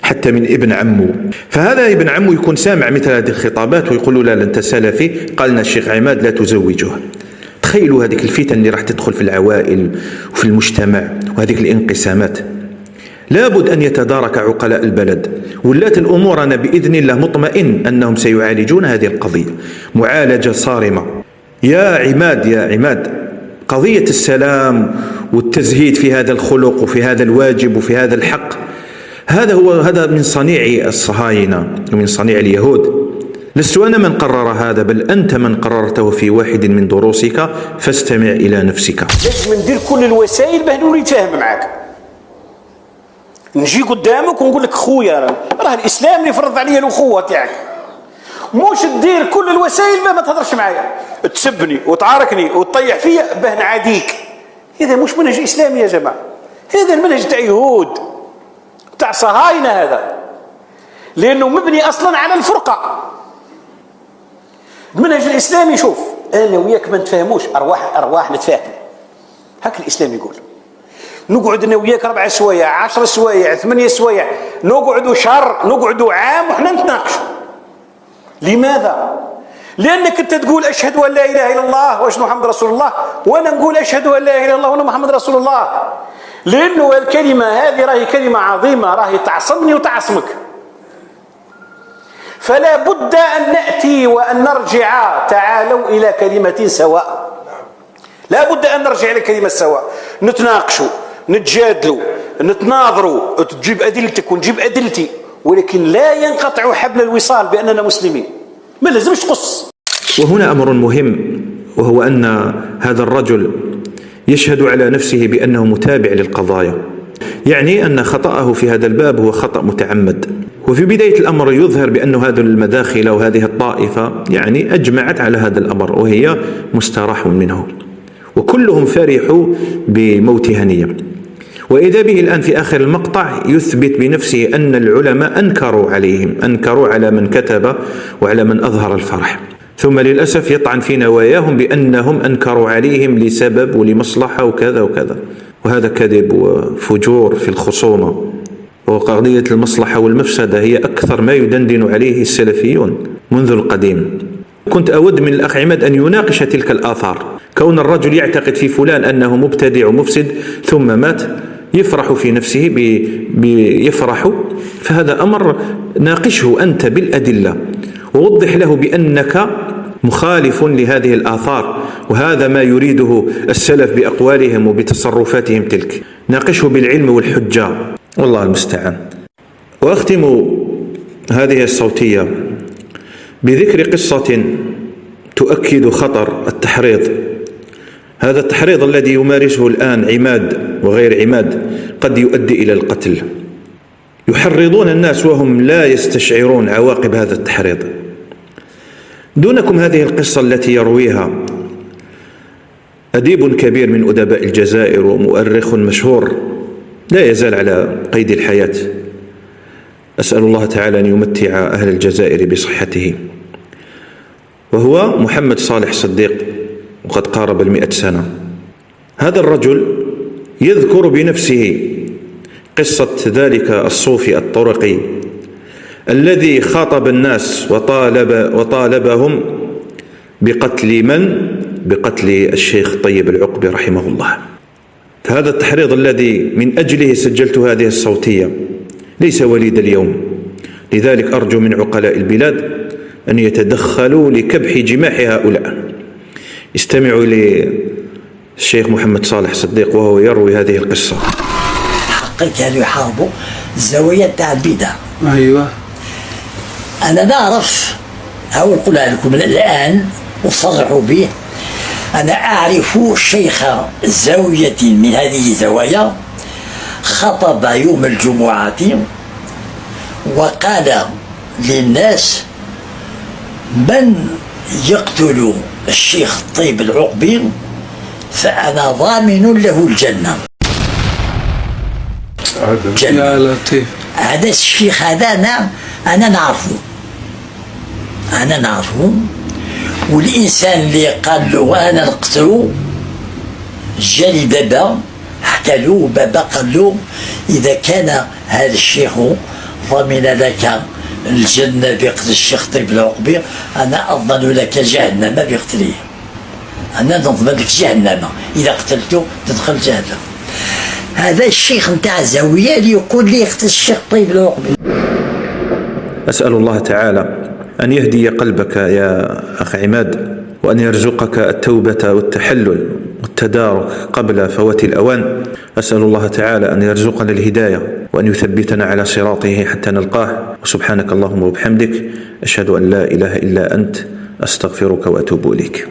حتى من ابن عمه، فهذا ابن عمه يكون سامع مثل هذه الخطابات ويقول له لا أنت سلفي، قال لنا الشيخ عماد لا تزوجها. تخيلوا هذه الفتن اللي راح تدخل في العوائل وفي المجتمع وهذه الانقسامات. لابد أن يتدارك عقلاء البلد. ولات الأمور أنا بإذن الله مطمئن أنهم سيعالجون هذه القضية معالجة صارمة. يا عماد قضية السلام والتزهيد في هذا الخلق وفي هذا الواجب وفي هذا الحق، هذا من صنيع الصهاينة ومن صنيع اليهود. لست أنا من قرر هذا، بل أنت من قررته في واحد من دروسك، فاستمع إلى نفسك. لازم ندير كل الوسائل باه نولي نتفاهم معاك، نجي قدامك ونقول لك خويا راه الإسلام اللي فرض عليا الأخوة تاعك، موش تدير كل الوسائل باه ما تهضرش معايا، تسبني وتعاركني وتطيح فيا باه نعاديك. هذا مش منهج إسلامي يا جماعة، هذا المنهج تاع يهود تاع صهاينة، هذا لأنه مبني أصلا على الفرقة. المنهج الإسلامي شوف أنا وياك ما نتفاهموش، أرواح نتفاهم، هكا الإسلام يقول. نقعد أنا وياك 4 سوايع 10 سوايع 8 سوايع، نقعدوا شهر نقعدوا عام وحنا نتناقشوا. لماذا؟ لأنك أنت تقول أشهد أن لا إله إلا الله وأشهد محمد رسول الله، وأنا نقول أشهد أن لا إله إلا الله وأنا محمد رسول الله. لأنه الكلمة هذه راهي كلمة عظيمة، راهي تعصمني وتعصمك. فلا بد أن نأتي وأن نرجع، تعالوا إلى كلمة سواء. لا بد أن نرجع إلى كلمة سواء، نتناقشوا نتجادلوا نتناظروا، تجيب أدلتك ونجيب أدلتي، ولكن لا ينقطع حبل الوصال بأننا مسلمين، ما لازمش تقص. وهنا أمر مهم، وهو أن هذا الرجل يشهد على نفسه بأنه متابع للقضايا، يعني أن خطأه في هذا الباب هو خطأ متعمد. وفي بداية الأمر يظهر بأن هذه المداخل وهذه الطائفة يعني أجمعت على هذا الأمر، وهي مستراح منه، وكلهم فرحوا بموت هنية. وإذا به الآن في آخر المقطع يثبت بنفسه أن العلماء أنكروا على من كتب وعلى من أظهر الفرح، ثم للأسف يطعن في نواياهم بأنهم أنكروا عليهم لسبب ولمصلحة وكذا وكذا، وهذا كذب وفجور في الخصومة. وقضية المصلحة والمفسدة هي أكثر ما يدندن عليه السلفيون منذ القديم. كنت أود من الأخ عماد أن يناقش تلك الآثار، كون الرجل يعتقد في فلان أنه مبتدع ومفسد ثم مات يفرح في نفسه يفرح، فهذا أمر ناقشه أنت بالأدلة، ووضح له بأنك مخالف لهذه الآثار، وهذا ما يريده السلف بأقوالهم وبتصرفاتهم تلك. ناقشه بالعلم والحجة، والله المستعان. وأختم هذه الصوتية بذكر قصة تؤكد خطر التحريض. هذا التحريض الذي يمارسه الآن عماد وغير عماد قد يؤدي إلى القتل. يحرضون الناس وهم لا يستشعرون عواقب هذا التحريض. دونكم هذه القصة التي يرويها أديب كبير من أدباء الجزائر ومؤرخ مشهور لا يزال على قيد الحياة، أسأل الله تعالى أن يمتع أهل الجزائر بصحته، وهو محمد صالح صديق، وقد قارب 100 سنة. هذا الرجل يذكر بنفسه قصة ذلك الصوفي الطرقي الذي خاطب الناس وطالبهم بقتل الشيخ طيب العقبي رحمه الله. هذا التحريض الذي من أجله سجلت هذه الصوتية ليس وليد اليوم، لذلك أرجو من عقلاء البلاد أن يتدخلوا لكبح جماح هؤلاء. استمعوا للشيخ محمد صالح صديق وهو يروي هذه القصة. حقا كانوا يحاربوا الزاوية تاع البدع. أيوة، أنا نعرف، أو نقولها لكم الآن وصرحوا به، أنا أعرف شيخ زاوية من هذه الزوايا خطب يوم الجمعة وقال للناس: من يقتل الشيخ طيب العقبي فأنا ضامن له الجنة. يا لطيف. هذا الشيخ هذا أنا نعرفه، أنا نعرفه. والإنسان اللي قال له أنا نقتله جالي بابا حكى له، بابا قال له إذا كان هذا الشيخ ضمن لك الجنة بقتل الشيخ طيب العقبي، أنا أضمن لك جهنم بقتله. أنا نضمن لك جهنم إذا قتلته تدخل جهنم. هذا الشيخ نتاع الزاوية اللي يقول لي يقتل الشيخ طيب العقبي. أسأل الله تعالى أن يهدي قلبك يا أخ عماد، وأن يرزقك التوبة والتحلل والتدارك قبل فوات الأوان. أسأل الله تعالى أن يرزقنا الهداية وأن يثبتنا على صراطه حتى نلقاه. وسبحانك اللهم وبحمدك، أشهد أن لا إله إلا أنت، أستغفرك وأتوب إليك.